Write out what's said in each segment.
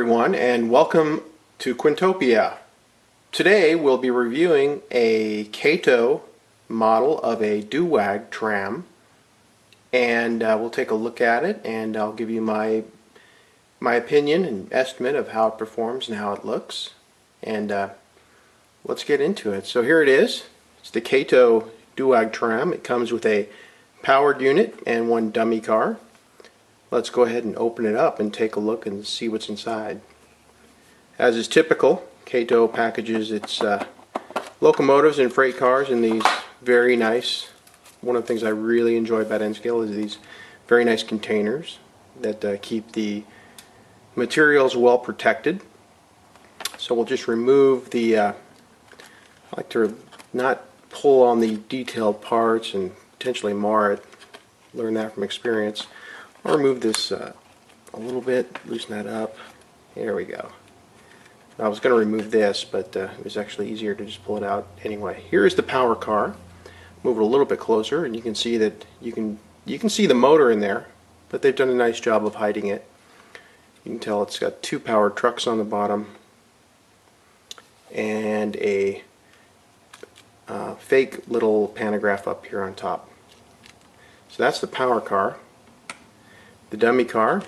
everyone, and welcome to Quintopia. Today we'll be reviewing a Kato model of a Düwag Tram, and we'll take a look at it and I'll give you my opinion and estimate of how it performs and how it looks, and let's get into it. So here it is. It's the Kato Düwag Tram. It comes with a powered unit and one dummy car. Let's go ahead and open it up and take a look and see what's inside. As is typical, Kato packages its locomotives and freight cars in these very nice, one of the things I really enjoy about N-Scale is these very nice containers that keep the materials well protected. So we'll just remove the, I like to not pull on the detailed parts and potentially mar it, learn that from experience. I'll remove this a little bit, loosen that up. There we go. I was going to remove this, but it was actually easier to just pull it out anyway. Here is the power car. Move it a little bit closer, and you can see that you can see the motor in there, but they've done a nice job of hiding it. You can tell it's got two powered trucks on the bottom and a fake little pantograph up here on top. So that's the power car. The dummy car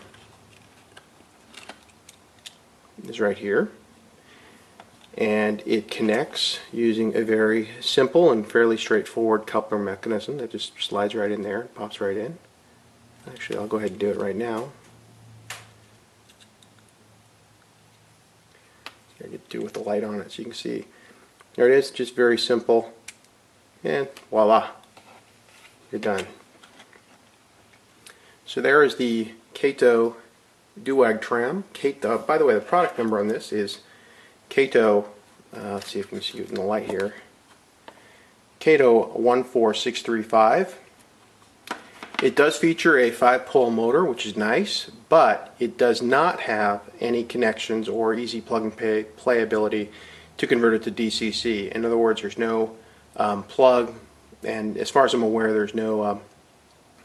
is right here, and it connects using a very simple and fairly straightforward coupler mechanism that just slides right in there, pops right in. Actually, I'll go ahead and do it right now. I get to do it with the light on it so you can see. There it is, just very simple, and voila, you're done. So there is the Kato Düwag Tram. Kato, by the way, the product number on this is Kato, let's see if we can see it in the light here, Kato 14635. It does feature a 5-pole motor, which is nice, but it does not have any connections or easy plug and play ability to convert it to DCC. In other words, there's no plug, and as far as I'm aware, there's no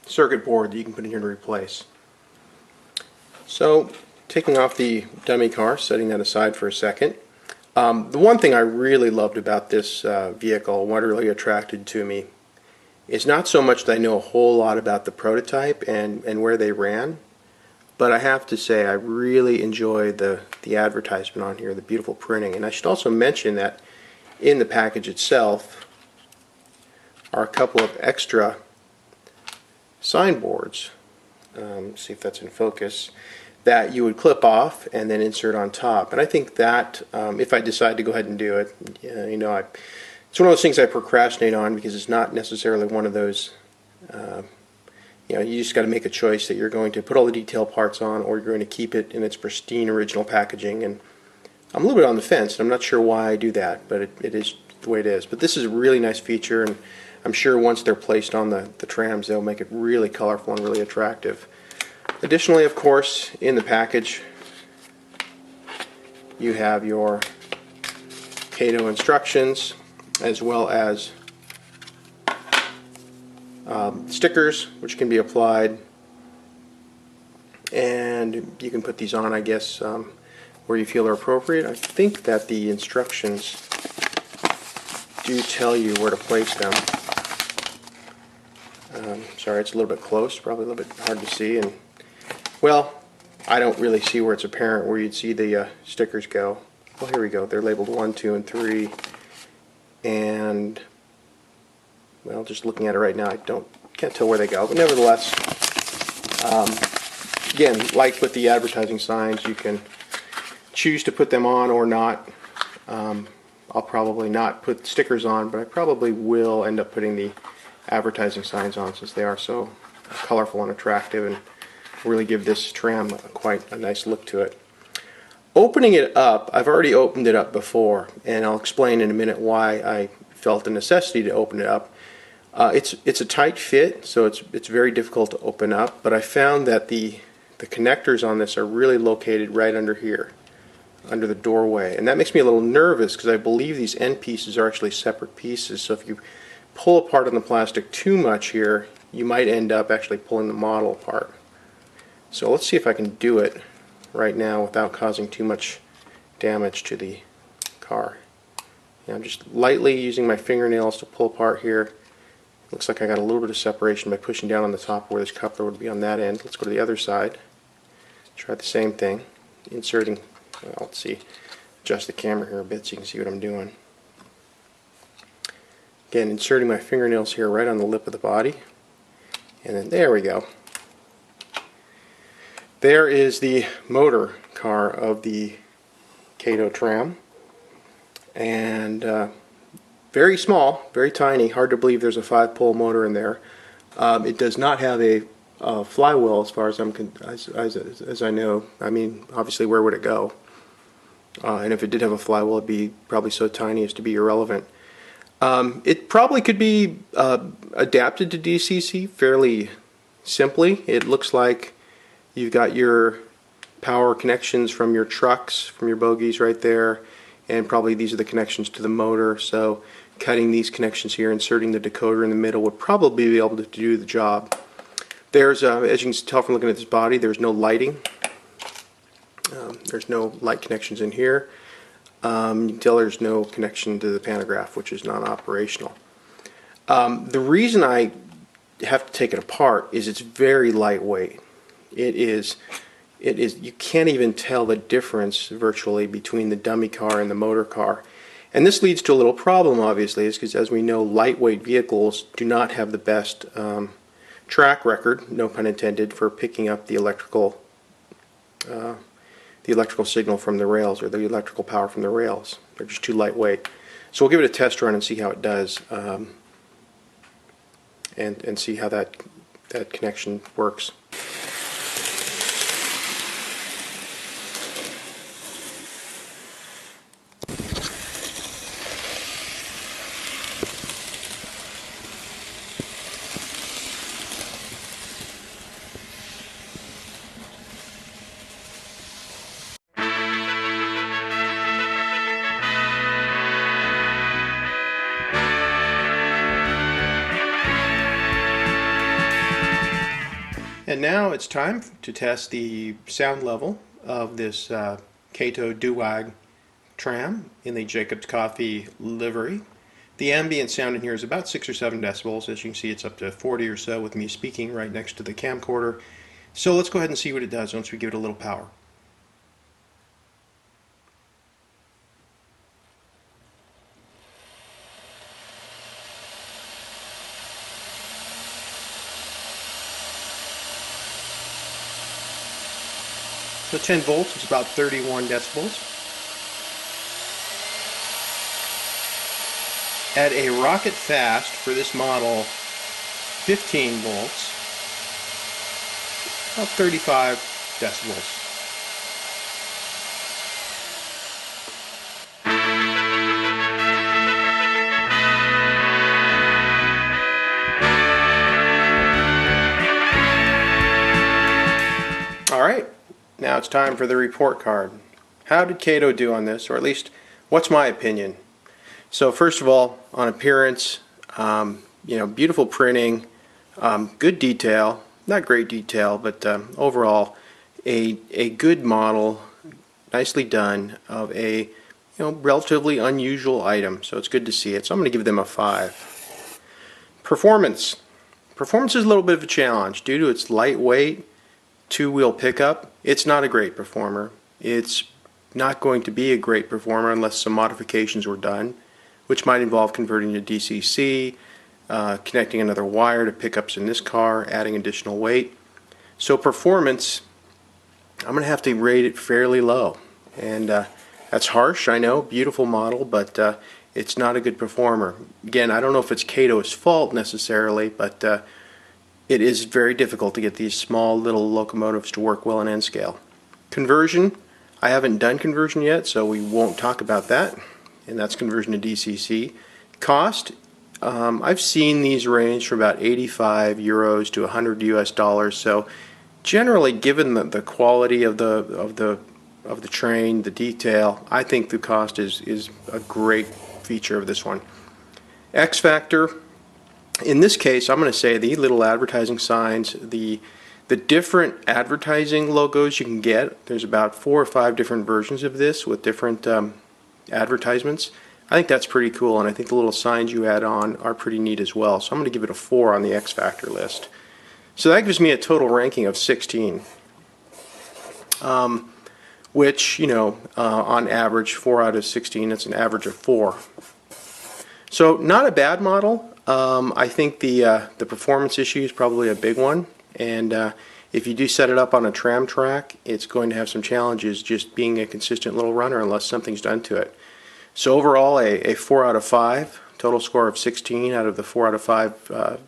circuit board that you can put in here to replace. So, taking off the dummy car, setting that aside for a second, the one thing I really loved about this vehicle, what really attracted to me, is not so much that I know a whole lot about the prototype and where they ran, but I have to say I really enjoyed the advertisement on here, the beautiful printing. And I should also mention that in the package itself are a couple of extra signboards, see if that's in focus, that you would clip off and then insert on top. And I think that if I decide to go ahead and do it, it's one of those things I procrastinate on because it's not necessarily one of those, you just got to make a choice that you're going to put all the detail parts on or you're going to keep it in its pristine original packaging. And I'm a little bit on the fence, and I'm not sure why I do that, but it is the way it is. But this is a really nice feature, and I'm sure once they're placed on the trams, they'll make it really colorful and really attractive. Additionally, of course, in the package, you have your Kato instructions, as well as stickers, which can be applied. And you can put these on, I guess, where you feel are appropriate. I think that the instructions do tell you where to place them. Sorry, it's a little bit close, probably a little bit hard to see, and well, I don't really see where it's apparent where you'd see the stickers go. Well, here we go. They're labeled 1, 2, and 3, and well, just looking at it right now, I can't tell where they go, but nevertheless, again, like with the advertising signs, you can choose to put them on or not. I'll probably not put stickers on, but I probably will end up putting the advertising signs on since they are so colorful and attractive and really give this tram quite a nice look to it. Opening it up, I've already opened it up before, and I'll explain in a minute why I felt the necessity to open it up. It's a tight fit, so it's very difficult to open up, but I found that the connectors on this are really located right under here, under the doorway, and that makes me a little nervous because I believe these end pieces are actually separate pieces, so if you pull apart on the plastic too much here, you might end up actually pulling the model apart. So let's see if I can do it right now without causing too much damage to the car. And I'm just lightly using my fingernails to pull apart here. Looks like I got a little bit of separation by pushing down on the top where this coupler would be on that end. Let's go to the other side. Try the same thing. Inserting, well, let's see, adjust the camera here a bit so you can see what I'm doing. Again, inserting my fingernails here right on the lip of the body. And then there we go. There is the motor car of the Kato tram. And very small, very tiny, hard to believe there's a 5-pole motor in there. It does not have a flywheel as far as as I know. I mean, obviously where would it go? And if it did have a flywheel, it'd be probably so tiny as to be irrelevant. It probably could be adapted to DCC fairly simply. It looks like you've got your power connections from your trucks, from your bogies right there, and probably these are the connections to the motor. So cutting these connections here, inserting the decoder in the middle would probably be able to do the job. There's, as you can tell from looking at this body, there's no lighting. There's no light connections in here. You can tell there's no connection to the pantograph, which is non-operational. The reason I have to take it apart is it's very lightweight. It is, you can't even tell the difference virtually between the dummy car and the motor car. And this leads to a little problem, obviously, is because as we know, lightweight vehicles do not have the best track record, no pun intended, for picking up the electrical signal from the rails, or the electrical power from the rails. They're just too lightweight. So we'll give it a test run and see how it does, and see how that connection works. And now it's time to test the sound level of this Kato Düwag Tram in the Jacobs Coffee livery. The ambient sound in here is about 6 or 7 decibels. As you can see, it's up to 40 or so with me speaking right next to the camcorder. So let's go ahead and see what it does once we give it a little power. So 10 volts is about 31 decibels. At a rocket fast for this model, 15 volts, about 35 decibels. All right. Now it's time for the report card. How did Kato do on this, or at least what's my opinion? So first of all, on appearance, beautiful printing, good detail, not great detail, but overall a good model, nicely done, of a relatively unusual item. So it's good to see it. So I'm going to give them a 5. Performance is a little bit of a challenge due to its lightweight 2-wheel pickup. It's not a great performer. It's not going to be a great performer unless some modifications were done, which might involve converting to DCC, connecting another wire to pickups in this car, adding additional weight. So performance, I'm going to have to rate it fairly low. And that's harsh, I know, beautiful model, but it's not a good performer. Again, I don't know if it's Kato's fault necessarily, but it is very difficult to get these small little locomotives to work well in N scale. Conversion, I haven't done conversion yet, so we won't talk about that, and that's conversion to DCC. Cost, I've seen these range from about 85 euros to 100 US dollars, so generally, given the quality of the train, the detail, I think the cost is a great feature of this one. X factor, in this case, I'm going to say the little advertising signs, the The different advertising logos you can get, there's about 4 or 5 different versions of this with different advertisements. I think that's pretty cool, and I think the little signs you add on are pretty neat as well. So I'm going to give it a 4 on the X Factor list. So that gives me a total ranking of 16, which, you know, on average, 4 out of 16, that's an average of 4. So not a bad model. I think the performance issue is probably a big one, and if you do set it up on a tram track, it's going to have some challenges just being a consistent little runner unless something's done to it. So overall, a 4 out of 5, total score of 16 out of the 4 out of 5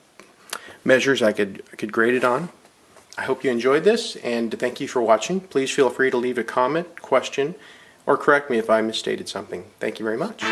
measures I could grade it on. I hope you enjoyed this, and thank you for watching. Please feel free to leave a comment, question, or correct me if I misstated something. Thank you very much.